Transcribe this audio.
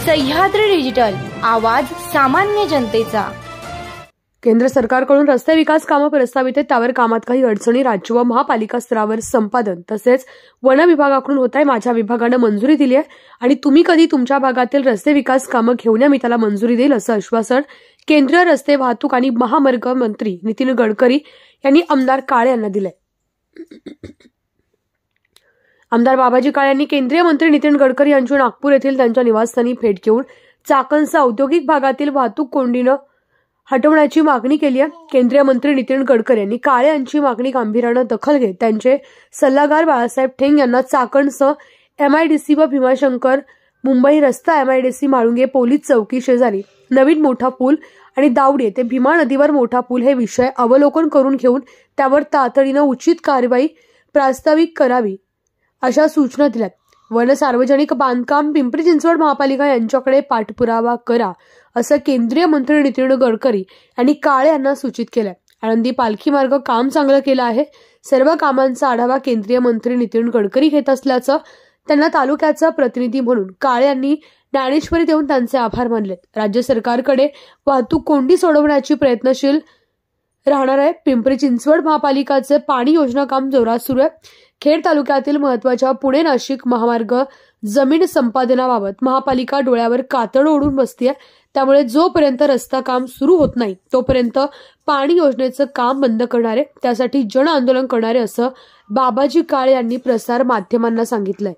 Sahyadri digital, आवाज सामान्य जनतेचा। केंद्र सरकारकडून रस्ते विकास कामं प्रस्तावित आहेत, त्यावर कामात काही अडचणी राज्य व महापालिका स्तरावर संपादन तसेच वन विभागाकडून होत आहे। माझ्या विभागाने मंजुरी दिली आहे आणि तुम्ही कधी तुमच्या भागातील रस्ते विकास कामं घेऊन या, मी त्याला मंजुरी देईल असं आश्वासन केंद्रीय रस्ते वाहतूक आणि महामार्ग मंत्री नितीन गडकरी यांनी आमदार काळे यांना दिले। आमदार बाबाजी काळे यांनी केंद्रीय मंत्री नितीन गडकरी यांची नागपूर येथील त्यांच्या निवासस्थानी भेट घेऊन चाकणचा औद्योगिक भागातील वाहतूक कोंडीनं हटवण्याची मागणी केली आहे। केंद्रीय मंत्री नितीन गडकरी यांनी काळे यांची मागणी गांभीर्याने दखल घेत त्यांचे सल्लागार बाळासाहेब ठेंग यांना चाकणसह MIDC व भीमाशंकर मुंबई रस्ता MIDC म्हाळुंगे पोलीस चौकी शेजारी नवीन मोठा पूल आणि दावडी ते भीमा नदीवर मोठा पूल हे विषय अवलोकन करून घेऊन त्यावर तातडीने उचित कारवाई प्रास्ताविक करावी अशा सूचना दिल्यात। वन सार्वजनिक बांधकाम पिंपरी चिंचवड महापालिका यांच्याकडे पाठपुरावा करा असं केंद्रीय मंत्री नितीन गडकरी यांनी काळे यांना सूचित केलंय। आळंदी पालखी मार्ग काम चांगलं केलं आहे। सर्व कामांचा आढावा केंद्रीय मंत्री नितीन गडकरी घेत असल्याचं त्यांना तालुक्याचा प्रतिनिधी म्हणून काळे यांनी ज्ञानेश्वरी देऊन त्यांचे आभार मानलेत। राज्य सरकारकडे वाहतूक कोंडी सोडवण्याची प्रयत्नशील राहणार आहे। पिंपरी चिंचवड महापालिकाचे पाणी योजना काम जोरात सुरू आहे। खेड तालुक्यातील महत्वाच्या पुणे नाशिक महामार्ग जमीन संपादनाबाबत महापालिका डोळ्यावर कातड ओढून बसतीये, त्यामुळे जोपर्यंत रस्ता काम सुरू होत नाही तोपर्यंत पाणी योजनेचं काम बंद करणारे, त्यासाठी जन आंदोलन करणारे असं बाबाजी काळे यांनी प्रसार माध्यमांना सांगितलंय।